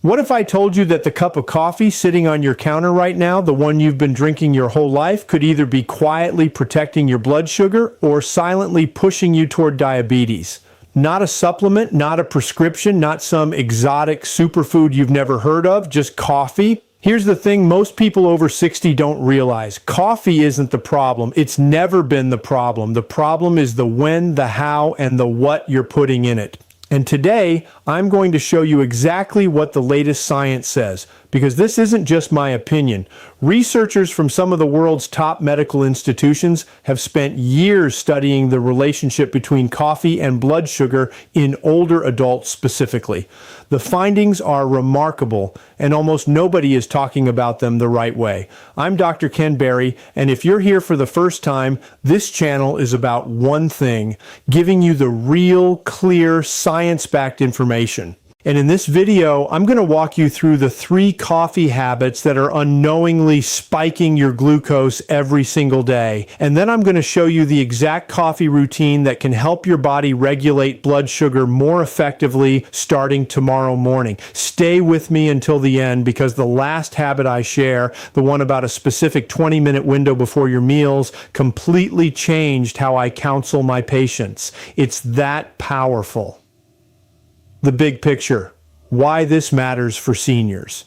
What if I told you that the cup of coffee sitting on your counter right now, the one you've been drinking your whole life, could either be quietly protecting your blood sugar or silently pushing you toward diabetes? Not a supplement, not a prescription, not some exotic superfood you've never heard of, just coffee. Here's the thing most people over 60 don't realize. Coffee isn't the problem. It's never been the problem. The problem is the when, the how, and the what you're putting in it. And today, I'm going to show you exactly what the latest science says, because this isn't just my opinion. Researchers from some of the world's top medical institutions have spent years studying the relationship between coffee and blood sugar in older adults specifically. The findings are remarkable, and almost nobody is talking about them the right way. I'm Dr. Ken Berry, and if you're here for the first time, this channel is about one thing: giving you the real, clear, science-backed information. And in this video, I'm going to walk you through the 3 coffee habits that are unknowingly spiking your glucose every single day. And then I'm going to show you the exact coffee routine that can help your body regulate blood sugar more effectively starting tomorrow morning. Stay with me until the end, because the last habit I share, the one about a specific 20-minute window before your meals, completely changed how I counsel my patients. It's that powerful. The big picture, why this matters for seniors.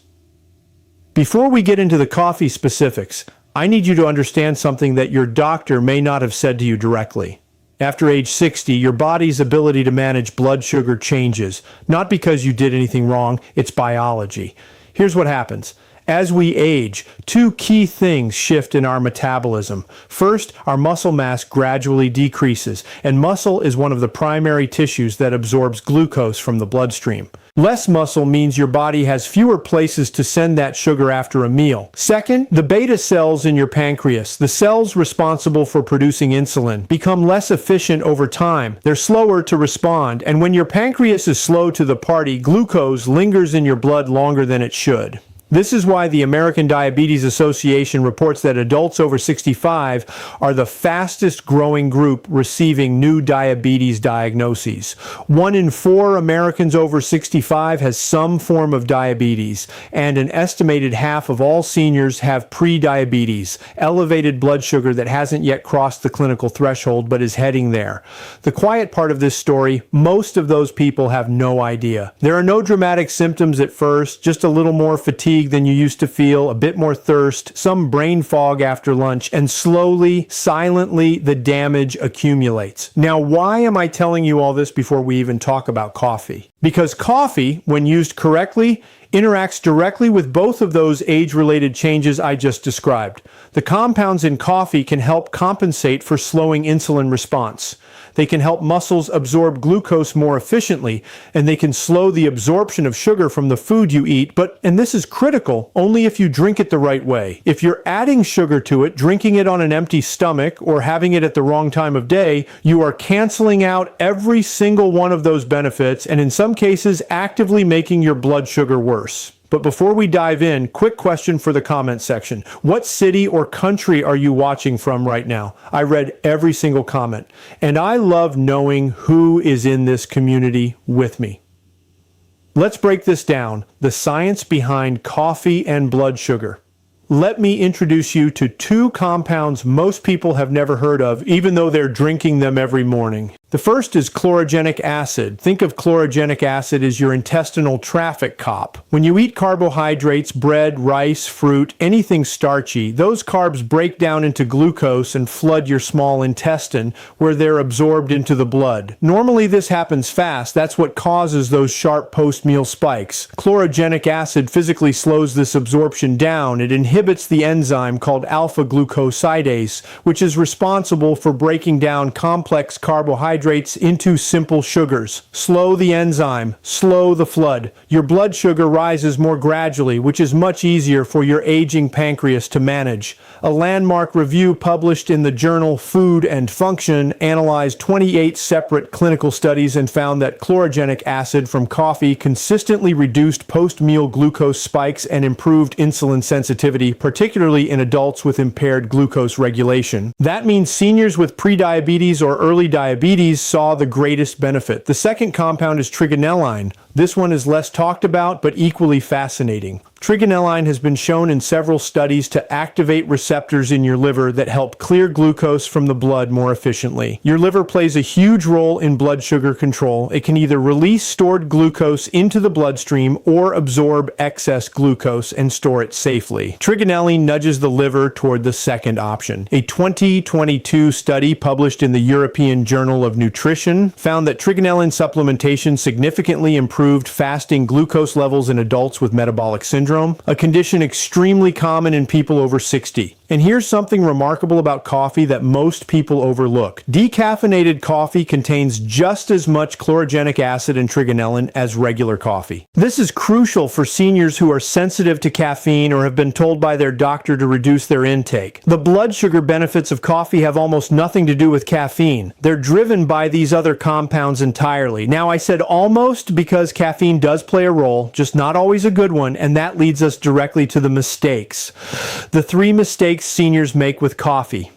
Before we get into the coffee specifics, I need you to understand something that your doctor may not have said to you directly. After age 60, your body's ability to manage blood sugar changes, not because you did anything wrong, it's biology. Here's what happens. As we age, 2 key things shift in our metabolism. First, our muscle mass gradually decreases, and muscle is one of the primary tissues that absorbs glucose from the bloodstream. Less muscle means your body has fewer places to send that sugar after a meal. Second, the beta cells in your pancreas, the cells responsible for producing insulin, become less efficient over time. They're slower to respond, and when your pancreas is slow to the party, glucose lingers in your blood longer than it should. This is why the American Diabetes Association reports that adults over 65 are the fastest growing group receiving new diabetes diagnoses. 1 in 4 Americans over 65 has some form of diabetes, and an estimated half of all seniors have prediabetes, elevated blood sugar that hasn't yet crossed the clinical threshold but is heading there. The quiet part of this story, most of those people have no idea. There are no dramatic symptoms at first, just a little more fatigue than you used to feel, a bit more thirst, some brain fog after lunch, and slowly, silently, the damage accumulates. Now, why am I telling you all this before we even talk about coffee? Because coffee, when used correctly, interacts directly with both of those age-related changes I just described. The compounds in coffee can help compensate for slowing insulin response. They can help muscles absorb glucose more efficiently, and they can slow the absorption of sugar from the food you eat, but, and this is critical, only if you drink it the right way. If you're adding sugar to it, drinking it on an empty stomach, or having it at the wrong time of day, you are canceling out every single one of those benefits, and in some cases, actively making your blood sugar worse. But before we dive in, quick question for the comment section. What city or country are you watching from right now? I read every single comment, and I love knowing who is in this community with me. Let's break this down, the science behind coffee and blood sugar. Let me introduce you to 2 compounds most people have never heard of, even though they're drinking them every morning. The first is chlorogenic acid. Think of chlorogenic acid as your intestinal traffic cop. When you eat carbohydrates, bread, rice, fruit, anything starchy, those carbs break down into glucose and flood your small intestine, where they're absorbed into the blood. Normally this happens fast. That's what causes those sharp post-meal spikes. Chlorogenic acid physically slows this absorption down. It inhibits the enzyme called alpha-glucosidase, which is responsible for breaking down complex carbohydrates into simple sugars. Slow the enzyme, slow the flood. Your blood sugar rises more gradually, which is much easier for your aging pancreas to manage. A landmark review published in the journal Food and Function analyzed 28 separate clinical studies and found that chlorogenic acid from coffee consistently reduced post-meal glucose spikes and improved insulin sensitivity, particularly in adults with impaired glucose regulation. That means seniors with prediabetes or early diabetes saw the greatest benefit. The second compound is Trigonelline. This one is less talked about, but equally fascinating. Trigonelline has been shown in several studies to activate receptors in your liver that help clear glucose from the blood more efficiently. Your liver plays a huge role in blood sugar control. It can either release stored glucose into the bloodstream or absorb excess glucose and store it safely. Trigonelline nudges the liver toward the second option. A 2022 study published in the European Journal of Nutrition found that trigonelline supplementation significantly improved fasting glucose levels in adults with metabolic syndrome, a condition extremely common in people over 60. And here's something remarkable about coffee that most people overlook. Decaffeinated coffee contains just as much chlorogenic acid and trigonelline as regular coffee. This is crucial for seniors who are sensitive to caffeine or have been told by their doctor to reduce their intake. The blood sugar benefits of coffee have almost nothing to do with caffeine. They're driven by these other compounds entirely. Now, I said almost because caffeine does play a role, just not always a good one, and that leads us directly to the mistakes. The 3 mistakes seniors make with coffee.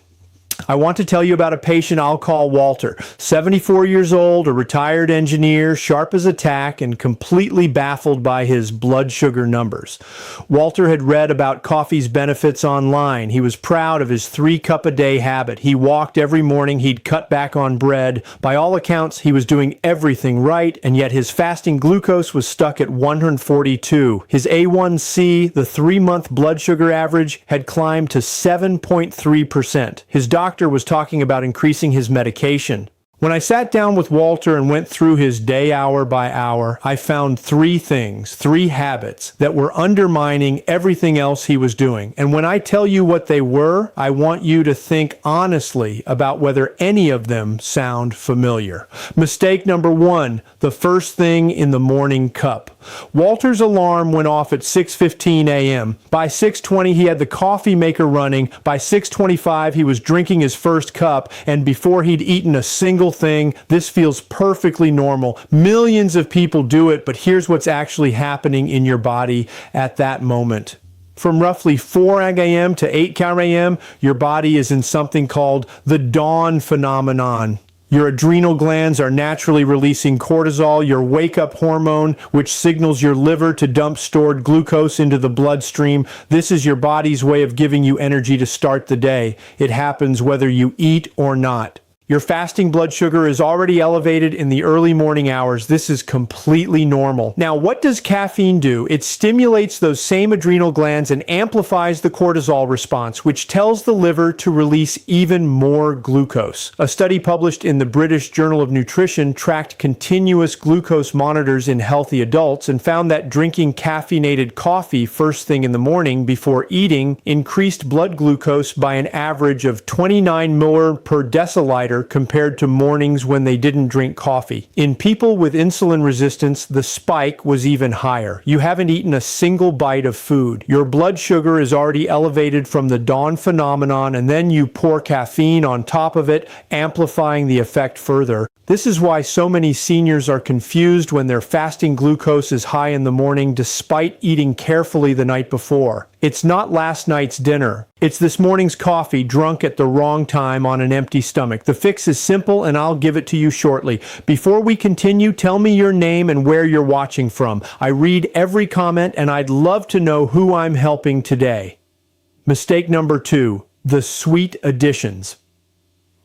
I want to tell you about a patient I'll call Walter, 74 years old, a retired engineer, sharp as a tack, and completely baffled by his blood sugar numbers. Walter had read about coffee's benefits online. He was proud of his 3-cup-a-day habit. He walked every morning. He'd cut back on bread. By all accounts, he was doing everything right, and yet his fasting glucose was stuck at 142. His A1C, the 3-month blood sugar average, had climbed to 7.3%. His doctor was talking about increasing his medication. When I sat down with Walter and went through his day hour by hour, I found 3 things, 3 habits that were undermining everything else he was doing. And when I tell you what they were, I want you to think honestly about whether any of them sound familiar. Mistake number 1, the first thing in the morning cup. Walter's alarm went off at 6:15 a.m. By 6:20 he had the coffee maker running. By 6:25 he was drinking his first cup, and before he'd eaten a single thing. This feels perfectly normal. Millions of people do it, but here's what's actually happening in your body at that moment. From roughly 4 a.m. to 8 a.m., your body is in something called the dawn phenomenon. Your adrenal glands are naturally releasing cortisol, your wake-up hormone, which signals your liver to dump stored glucose into the bloodstream. This is your body's way of giving you energy to start the day. It happens whether you eat or not. Your fasting blood sugar is already elevated in the early morning hours. This is completely normal. Now, what does caffeine do? It stimulates those same adrenal glands and amplifies the cortisol response, which tells the liver to release even more glucose. A study published in the British Journal of Nutrition tracked continuous glucose monitors in healthy adults and found that drinking caffeinated coffee first thing in the morning before eating increased blood glucose by an average of 29 milliliters per deciliter compared to mornings when they didn't drink coffee. In people with insulin resistance, the spike was even higher. You haven't eaten a single bite of food. Your blood sugar is already elevated from the dawn phenomenon, and then you pour caffeine on top of it, amplifying the effect further. This is why so many seniors are confused when their fasting glucose is high in the morning despite eating carefully the night before. It's not last night's dinner. It's this morning's coffee drunk at the wrong time on an empty stomach. The fix is simple, and I'll give it to you shortly. Before we continue, tell me your name and where you're watching from. I read every comment, and I'd love to know who I'm helping today. Mistake number 2, the sweet additions.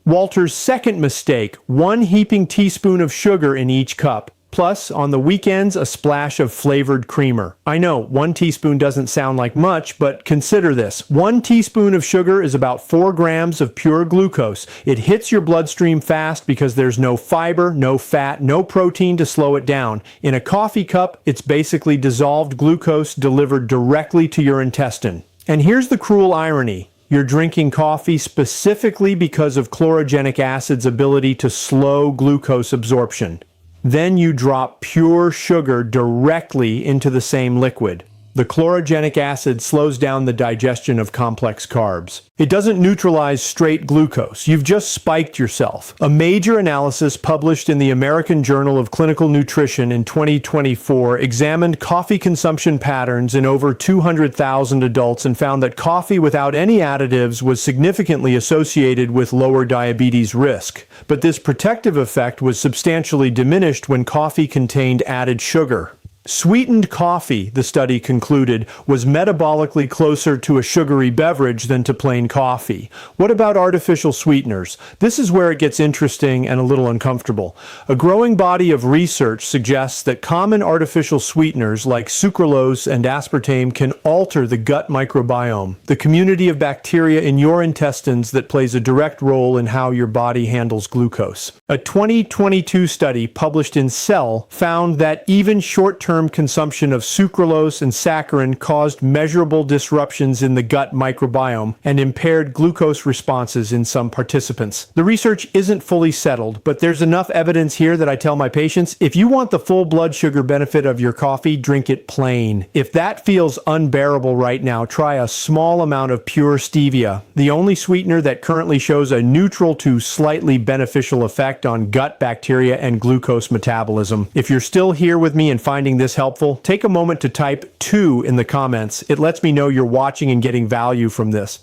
Walter's second mistake, 1 heaping teaspoon of sugar in each cup. Plus, on the weekends, a splash of flavored creamer. I know, 1 teaspoon doesn't sound like much, but consider this. 1 teaspoon of sugar is about 4 grams of pure glucose. It hits your bloodstream fast because there's no fiber, no fat, no protein to slow it down. In a coffee cup, it's basically dissolved glucose delivered directly to your intestine. And here's the cruel irony. You're drinking coffee specifically because of chlorogenic acid's ability to slow glucose absorption. Then you drop pure sugar directly into the same liquid. The chlorogenic acid slows down the digestion of complex carbs. It doesn't neutralize straight glucose. You've just spiked yourself. A major analysis published in the American Journal of Clinical Nutrition in 2024 examined coffee consumption patterns in over 200,000 adults and found that coffee without any additives was significantly associated with lower diabetes risk. But this protective effect was substantially diminished when coffee contained added sugar. Sweetened coffee, the study concluded, was metabolically closer to a sugary beverage than to plain coffee. What about artificial sweeteners? This is where it gets interesting and a little uncomfortable. A growing body of research suggests that common artificial sweeteners like sucralose and aspartame can alter the gut microbiome, the community of bacteria in your intestines that plays a direct role in how your body handles glucose. A 2022 study published in Cell found that even short-term consumption of sucralose and saccharin caused measurable disruptions in the gut microbiome and impaired glucose responses in some participants. The research isn't fully settled, but there's enough evidence here that I tell my patients, if you want the full blood sugar benefit of your coffee, drink it plain. If that feels unbearable right now, try a small amount of pure stevia, the only sweetener that currently shows a neutral to slightly beneficial effect on gut bacteria and glucose metabolism. If you're still here with me and finding this helpful, take a moment to type 2 in the comments. It lets me know you're watching and getting value from this.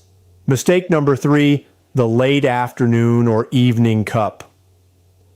Mistake number 3, the late afternoon or evening cup.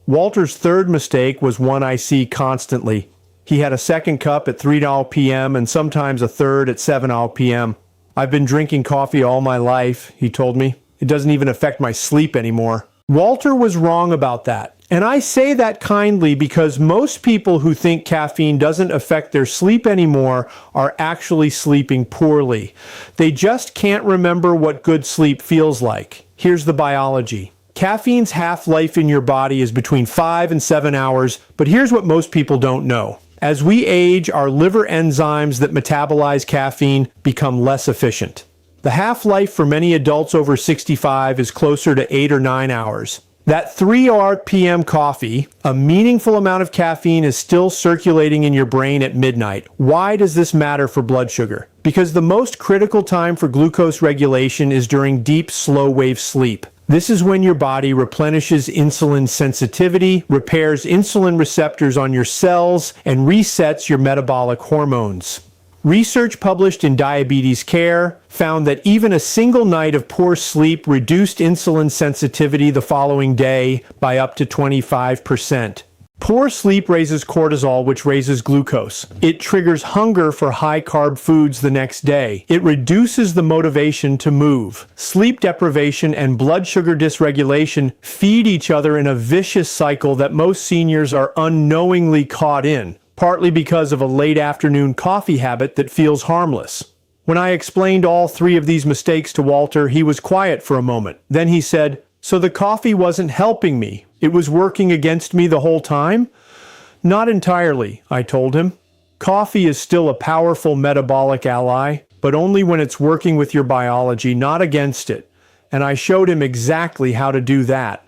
Walter's third mistake was one I see constantly. He had a second cup at 3 p.m. and sometimes a third at 7 p.m. I've been drinking coffee all my life, he told me. It doesn't even affect my sleep anymore. Walter was wrong about that. And I say that kindly because most people who think caffeine doesn't affect their sleep anymore are actually sleeping poorly. They just can't remember what good sleep feels like. Here's the biology. Caffeine's half-life in your body is between 5 and 7 hours, but here's what most people don't know. As we age, our liver enzymes that metabolize caffeine become less efficient. The half-life for many adults over 65 is closer to 8 or 9 hours. That 3 p.m. coffee, a meaningful amount of caffeine is still circulating in your brain at midnight. Why does this matter for blood sugar? Because the most critical time for glucose regulation is during deep, slow-wave sleep. This is when your body replenishes insulin sensitivity, repairs insulin receptors on your cells, and resets your metabolic hormones. Research published in Diabetes Care found that even a single night of poor sleep reduced insulin sensitivity the following day by up to 25%. Poor sleep raises cortisol, which raises glucose. It triggers hunger for high-carb foods the next day. It reduces the motivation to move. Sleep deprivation and blood sugar dysregulation feed each other in a vicious cycle that most seniors are unknowingly caught in, partly because of a late afternoon coffee habit that feels harmless. When I explained all 3 of these mistakes to Walter, he was quiet for a moment. Then he said, "So the coffee wasn't helping me? It was working against me the whole time?" "Not entirely," I told him. "Coffee is still a powerful metabolic ally, but only when it's working with your biology, not against it." And I showed him exactly how to do that.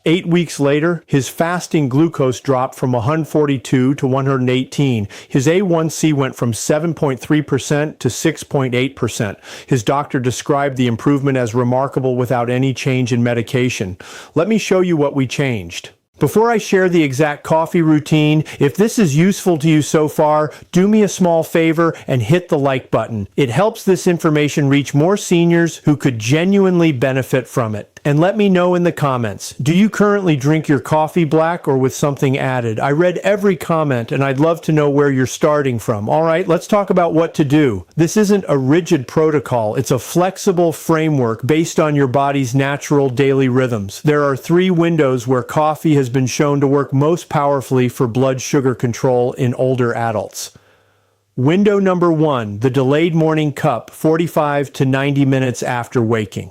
8 weeks later, his fasting glucose dropped from 142 to 118. His A1C went from 7.3% to 6.8%. His doctor described the improvement as remarkable without any change in medication. Let me show you what we changed. Before I share the exact coffee routine, if this is useful to you so far, do me a small favor and hit the like button. It helps this information reach more seniors who could genuinely benefit from it. And let me know in the comments, do you currently drink your coffee black or with something added? I read every comment and I'd love to know where you're starting from. All right, let's talk about what to do. This isn't a rigid protocol. It's a flexible framework based on your body's natural daily rhythms. There are 3 windows where coffee has been shown to work most powerfully for blood sugar control in older adults. Window number 1, the delayed morning cup, 45 to 90 minutes after waking.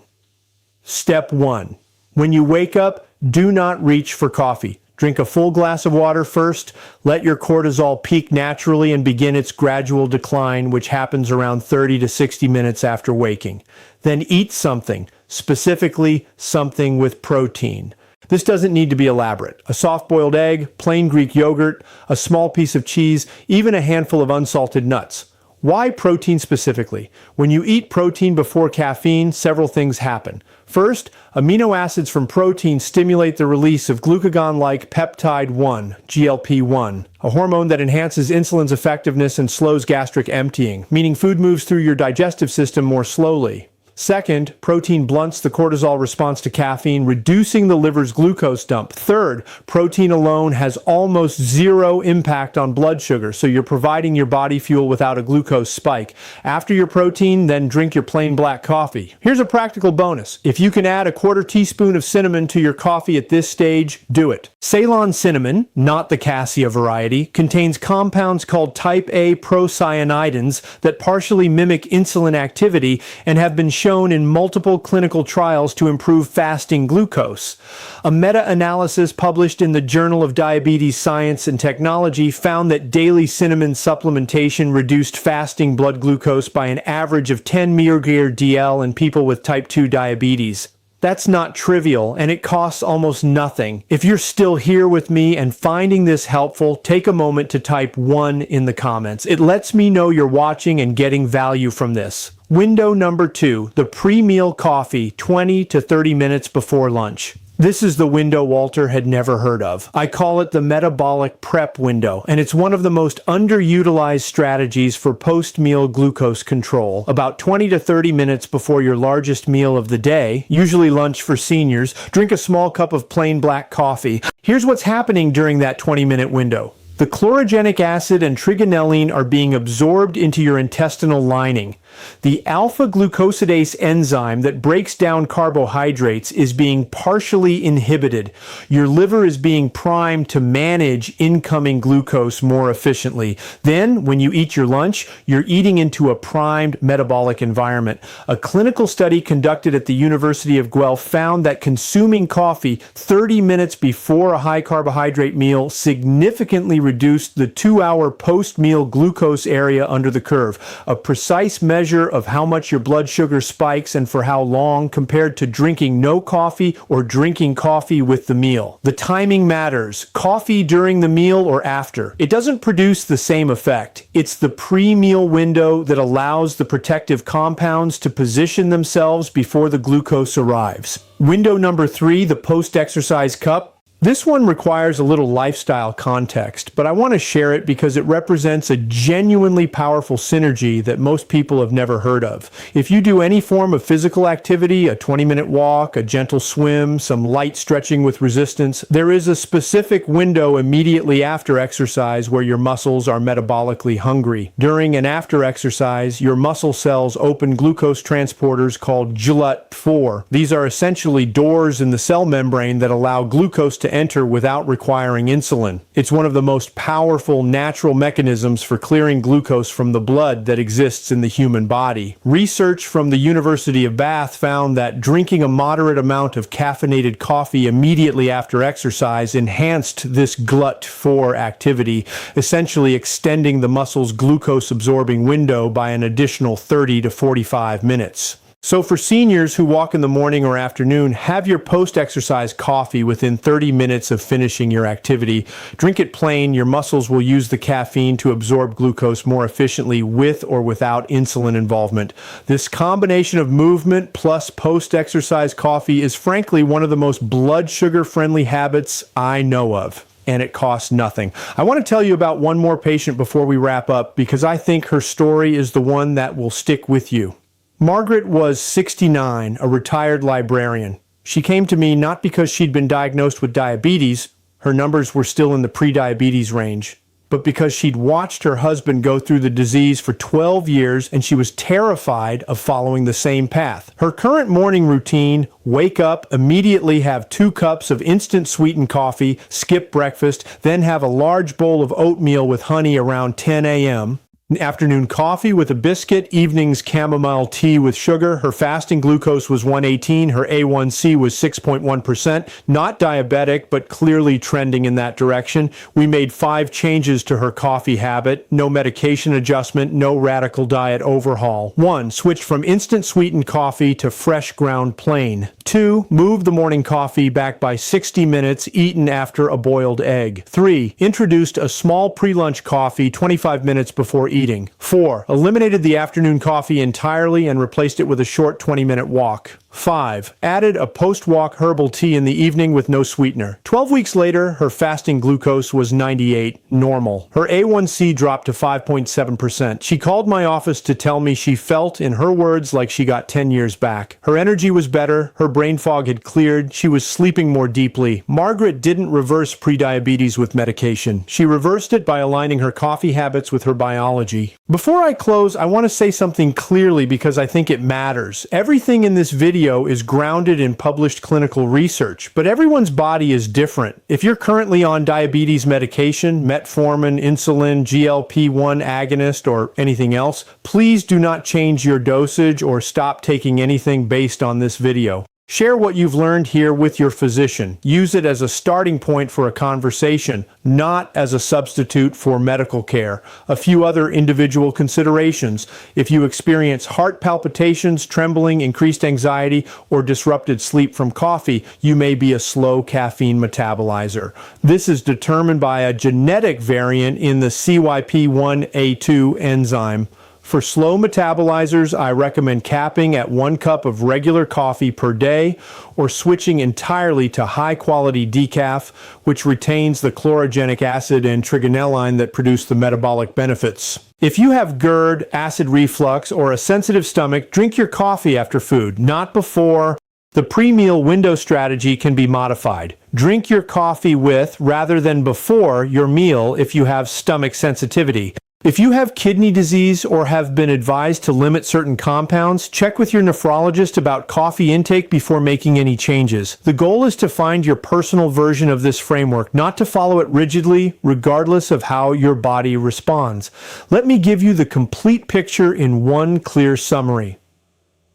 Step 1. When you wake up, do not reach for coffee. Drink a full glass of water first. Let your cortisol peak naturally and begin its gradual decline, which happens around 30 to 60 minutes after waking. Then eat something, specifically something with protein. This doesn't need to be elaborate. A soft-boiled egg, plain Greek yogurt, a small piece of cheese, even a handful of unsalted nuts. Why protein specifically? When you eat protein before caffeine, several things happen. First, amino acids from protein stimulate the release of glucagon-like peptide 1, GLP-1, a hormone that enhances insulin's effectiveness and slows gastric emptying, meaning food moves through your digestive system more slowly. Second, protein blunts the cortisol response to caffeine, reducing the liver's glucose dump. Third, protein alone has almost zero impact on blood sugar, so you're providing your body fuel without a glucose spike. After your protein, then drink your plain black coffee. Here's a practical bonus. If you can add a quarter teaspoon of cinnamon to your coffee at this stage, do it. Ceylon cinnamon, not the cassia variety, contains compounds called type A procyanidins that partially mimic insulin activity and have been shown in multiple clinical trials to improve fasting glucose. A meta-analysis published in the Journal of Diabetes Science and Technology found that daily cinnamon supplementation reduced fasting blood glucose by an average of 10 mg/dl in people with type 2 diabetes. That's not trivial, and it costs almost nothing. If you're still here with me and finding this helpful, take a moment to type 1 in the comments. It lets me know you're watching and getting value from this. Window number 2, the pre-meal coffee, 20 to 30 minutes before lunch. This is the window Walter had never heard of. I call it the metabolic prep window, and it's one of the most underutilized strategies for post-meal glucose control. About 20 to 30 minutes before your largest meal of the day, usually lunch for seniors, drink a small cup of plain black coffee. Here's what's happening during that 20-minute window. The chlorogenic acid and trigonelline are being absorbed into your intestinal lining. The alpha-glucosidase enzyme that breaks down carbohydrates is being partially inhibited. Your liver is being primed to manage incoming glucose more efficiently. Then, when you eat your lunch, you're eating into a primed metabolic environment. A clinical study conducted at the University of Guelph found that consuming coffee 30 minutes before a high-carbohydrate meal significantly reduced the 2-hour post-meal glucose area under the curve, a precise measure of how much your blood sugar spikes and for how long compared to drinking no coffee or drinking coffee with the meal. The timing matters. Coffee during the meal or after. It doesn't produce the same effect. It's the pre-meal window that allows the protective compounds to position themselves before the glucose arrives. Window number 3, the post-exercise cup. This one requires a little lifestyle context, but I want to share it because it represents a genuinely powerful synergy that most people have never heard of. If you do any form of physical activity, a 20-minute walk, a gentle swim, some light stretching with resistance, there is a specific window immediately after exercise where your muscles are metabolically hungry. During and after exercise, your muscle cells open glucose transporters called GLUT4. These are essentially doors in the cell membrane that allow glucose to enter without requiring insulin. It's one of the most powerful natural mechanisms for clearing glucose from the blood that exists in the human body. Research from the University of Bath found that drinking a moderate amount of caffeinated coffee immediately after exercise enhanced this GLUT4 activity, essentially extending the muscle's glucose-absorbing window by an additional 30 to 45 minutes. So for seniors who walk in the morning or afternoon, have your post-exercise coffee within 30 minutes of finishing your activity. Drink it plain. Your muscles will use the caffeine to absorb glucose more efficiently with or without insulin involvement. This combination of movement plus post-exercise coffee is frankly one of the most blood sugar-friendly habits I know of. And it costs nothing. I want to tell you about one more patient before we wrap up because I think her story is the one that will stick with you. Margaret was 69, a retired librarian. She came to me not because she'd been diagnosed with diabetes, her numbers were still in the pre-diabetes range, but because she'd watched her husband go through the disease for 12 years and she was terrified of following the same path. Her current morning routine: wake up, immediately have 2 cups of instant sweetened coffee, skip breakfast, then have a large bowl of oatmeal with honey around 10 a.m., afternoon coffee with a biscuit, evenings chamomile tea with sugar. Her fasting glucose was 118, her A1C was 6.1%, not diabetic, but clearly trending in that direction. We made 5 changes to her coffee habit: no medication adjustment, no radical diet overhaul. 1. Switched from instant sweetened coffee to fresh ground plain. 2. Moved the morning coffee back by 60 minutes, eaten after a boiled egg. 3. Introduced a small pre-lunch coffee 25 minutes before eating eating. 4. Eliminated the afternoon coffee entirely and replaced it with a short 20-minute walk. 5. Added a post-walk herbal tea in the evening with no sweetener. 12 weeks later, her fasting glucose was 98, normal. Her A1C dropped to 5.7%. She called my office to tell me she felt, in her words, like she got 10 years back. Her energy was better, her brain fog had cleared, she was sleeping more deeply. Margaret didn't reverse prediabetes with medication. She reversed it by aligning her coffee habits with her biology. Before I close, I want to say something clearly because I think it matters. Everything in this video is grounded in published clinical research, but everyone's body is different. If you're currently on diabetes medication, metformin, insulin, GLP-1 agonist, or anything else, please do not change your dosage or stop taking anything based on this video. Share what you've learned here with your physician. Use it as a starting point for a conversation, not as a substitute for medical care. A few other individual considerations. If you experience heart palpitations, trembling, increased anxiety, or disrupted sleep from coffee, you may be a slow caffeine metabolizer. This is determined by a genetic variant in the CYP1A2 enzyme. For slow metabolizers, I recommend capping at 1 cup of regular coffee per day or switching entirely to high-quality decaf, which retains the chlorogenic acid and trigonelline that produce the metabolic benefits. If you have GERD, acid reflux, or a sensitive stomach, drink your coffee after food, not before. The pre-meal window strategy can be modified. Drink your coffee with, rather than before, your meal if you have stomach sensitivity. If you have kidney disease or have been advised to limit certain compounds, check with your nephrologist about coffee intake before making any changes. The goal is to find your personal version of this framework, not to follow it rigidly, regardless of how your body responds. Let me give you the complete picture in one clear summary.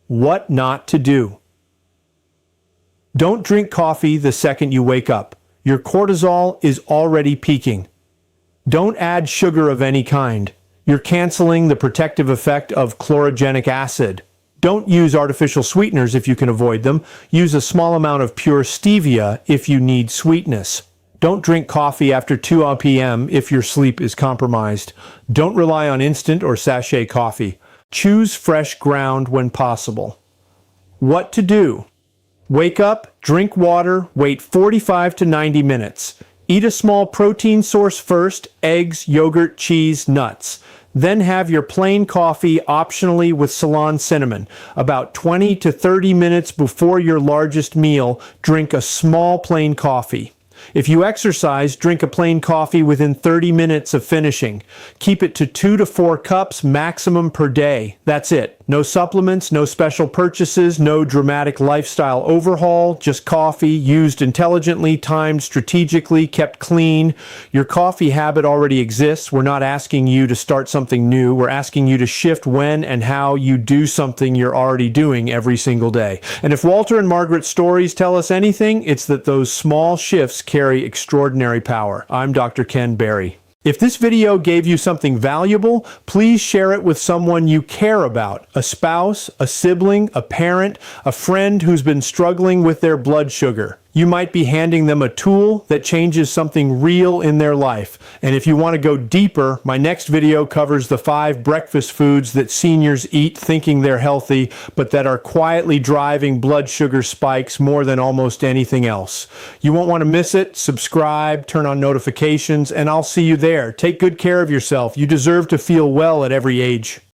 What not to do. Don't drink coffee the second you wake up. Your cortisol is already peaking. Don't add sugar of any kind. You're canceling the protective effect of chlorogenic acid. Don't use artificial sweeteners if you can avoid them. Use a small amount of pure stevia if you need sweetness. Don't drink coffee after 2 p.m. if your sleep is compromised. Don't rely on instant or sachet coffee. Choose fresh ground when possible. What to do? Wake up, drink water, wait 45 to 90 minutes. Eat a small protein source first, eggs, yogurt, cheese, nuts. Then have your plain coffee, optionally with Ceylon cinnamon. About 20 to 30 minutes before your largest meal, drink a small plain coffee. If you exercise, drink a plain coffee within 30 minutes of finishing. Keep it to 2 to 4 cups maximum per day. That's it. No supplements, no special purchases, no dramatic lifestyle overhaul, just coffee used intelligently, timed strategically, kept clean. Your coffee habit already exists. We're not asking you to start something new. We're asking you to shift when and how you do something you're already doing every single day. And if Walter and Margaret's stories tell us anything, it's that those small shifts carry extraordinary power. I'm Dr. Ken Berry. If this video gave you something valuable, please share it with someone you care about, a spouse, a sibling, a parent, a friend who's been struggling with their blood sugar. You might be handing them a tool that changes something real in their life. And if you want to go deeper, my next video covers the 5 breakfast foods that seniors eat thinking they're healthy, but that are quietly driving blood sugar spikes more than almost anything else. You won't want to miss it. Subscribe, turn on notifications, and I'll see you there. Take good care of yourself. You deserve to feel well at every age.